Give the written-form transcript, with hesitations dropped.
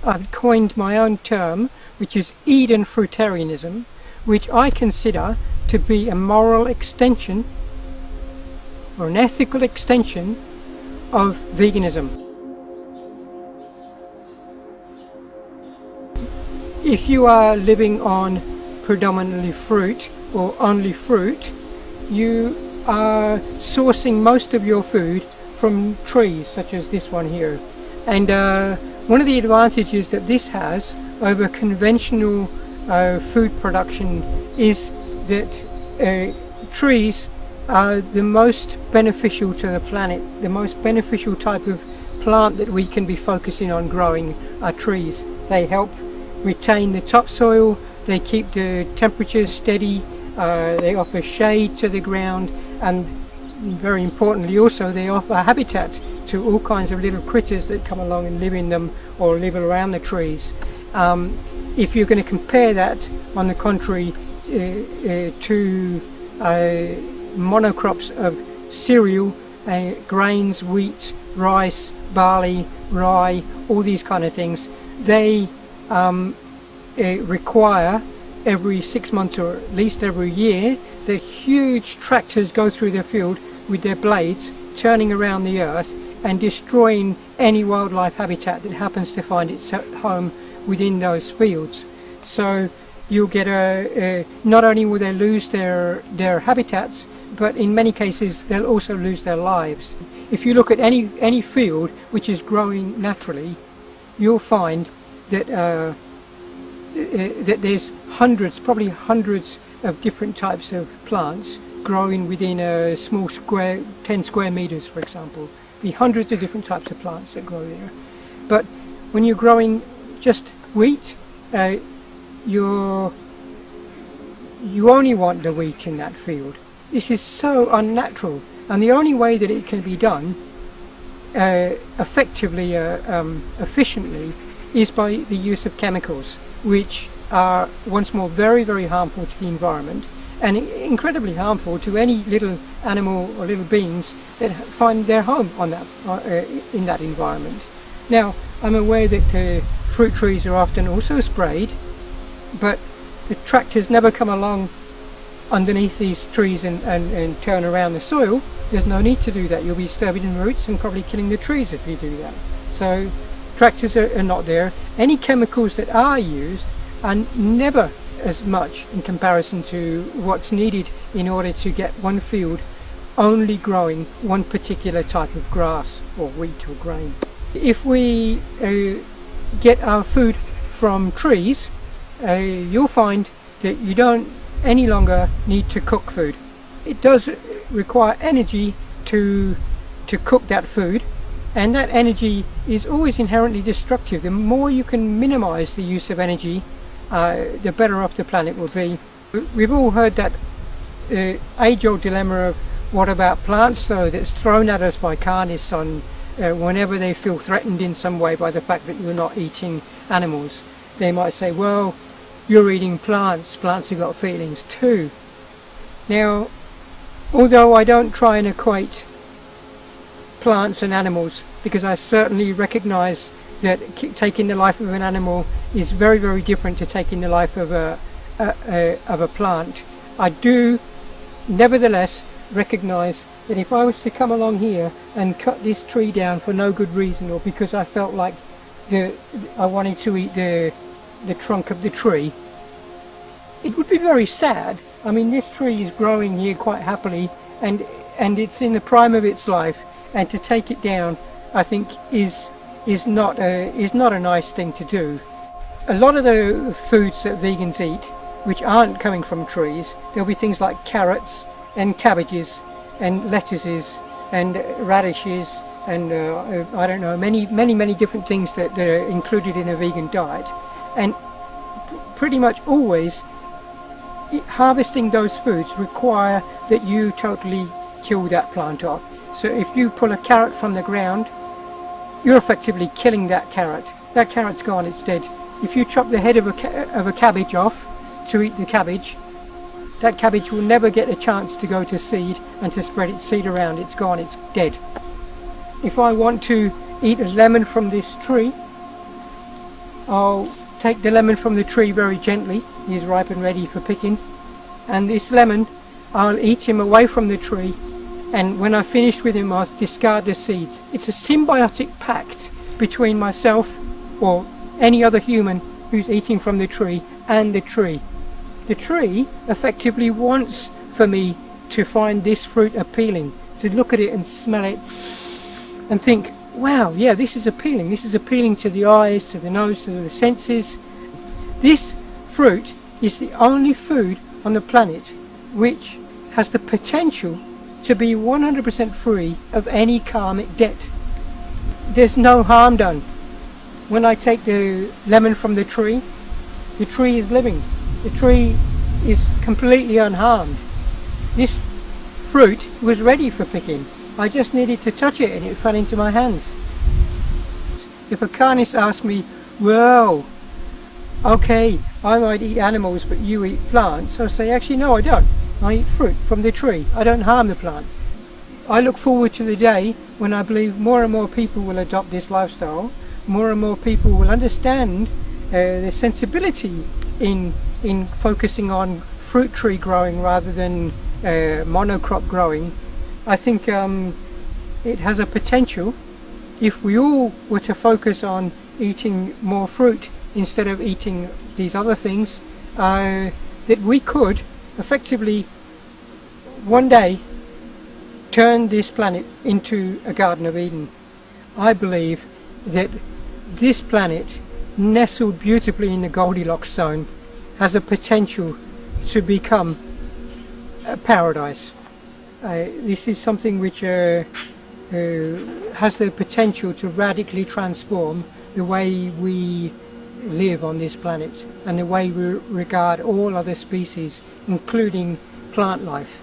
I've coined my own term, which is Eden Fruitarianism, which I consider to be a moral extension or an ethical extension of veganism. If you are living on predominantly fruit or only fruit, you are sourcing most of your food from trees such as this one here. And one of the advantages that this has over conventional food production is that trees are the most beneficial to the planet. The most beneficial type of plant that we can be focusing on growing are trees. They help retain the topsoil, they keep the temperatures steady, they offer shade to the ground, and very importantly also they offer habitat to all kinds of little critters that come along and live in them or live around the trees. If you're going to compare that, on the contrary, to monocrops of cereal, grains, wheat, rice, barley, rye, all these kind of things, they require every 6 months or at least every year that huge tractors go through the field with their blades, turning around the earth and destroying any wildlife habitat that happens to find its home within those fields. So you'll get not only will they lose their habitats, but in many cases they'll also lose their lives. If you look at any field which is growing naturally, you'll find that that there's probably hundreds of different types of plants growing within a small square, 10 square meters for example. Be hundreds of different types of plants that grow there. But when you're growing just wheat, you only want the wheat in that field. This is so unnatural, and the only way that it can be done effectively, efficiently, is by the use of chemicals, which are once more very, very harmful to the environment and incredibly harmful to any little animal or little beings that find their home on that in that environment. Now, I'm aware that fruit trees are often also sprayed, but the tractors never come along underneath these trees and turn around the soil. There's no need to do that. You'll be disturbing the roots and probably killing the trees if you do that. So tractors are not there. Any chemicals that are used are never as much in comparison to what's needed in order to get one field only growing one particular type of grass or wheat or grain. If we get our food from trees, you'll find that you don't any longer need to cook food. It does require energy to cook that food, and that energy is always inherently destructive. The more you can minimize the use of energy, the better off the planet will be. We've all heard that age-old dilemma of what about plants though, that's thrown at us by carnists on whenever they feel threatened in some way by the fact that you're not eating animals. They might say, well, you're eating plants have got feelings too. Now, although I don't try and equate plants and animals, because I certainly recognize that taking the life of an animal is very, very different to taking the life of a plant, I do nevertheless recognize that if I was to come along here and cut this tree down for no good reason, or because I felt like I wanted to eat the trunk of the tree, it would be very sad. I mean, this tree is growing here quite happily, and it's in the prime of its life, and to take it down, I think, is not a nice thing to do. A lot of the foods that vegans eat, which aren't coming from trees, there'll be things like carrots and cabbages and lettuces and radishes and I don't know, many different things that are included in a vegan diet, and pretty much always harvesting those foods require that you totally kill that plant off. So if you pull a carrot from the ground, you're effectively killing that carrot. That carrot's gone, it's dead. If you chop the head of a cabbage off to eat the cabbage, that cabbage will never get a chance to go to seed and to spread its seed around. It's gone, it's dead. If I want to eat a lemon from this tree, I'll take the lemon from the tree very gently. He's ripe and ready for picking. And this lemon, I'll eat him away from the tree, and when I finish with him, I'll discard the seeds. It's a symbiotic pact between myself or any other human who's eating from the tree and the tree. The tree effectively wants for me to find this fruit appealing, to look at it and smell it and think, wow, yeah, this is appealing. This is appealing to the eyes, to the nose, to the senses. This fruit is the only food on the planet which has the potential to be 100% free of any karmic debt. There's no harm done. When I take the lemon from the tree is living. The tree is completely unharmed. This fruit was ready for picking. I just needed to touch it and it fell into my hands. If a carnist asked me, well, okay, I might eat animals but you eat plants, I'll say, actually no, I don't. I eat fruit from the tree. I don't harm the plant. I look forward to the day when I believe more and more people will adopt this lifestyle, more and more people will understand the sensibility in focusing on fruit tree growing rather than monocrop growing. I think it has a potential, if we all were to focus on eating more fruit instead of eating these other things, that we could effectively one day turn this planet into a Garden of Eden. I believe that this planet, nestled beautifully in the Goldilocks zone, has a potential to become a paradise. This is something which has the potential to radically transform the way we live on this planet and the way we regard all other species, including plant life.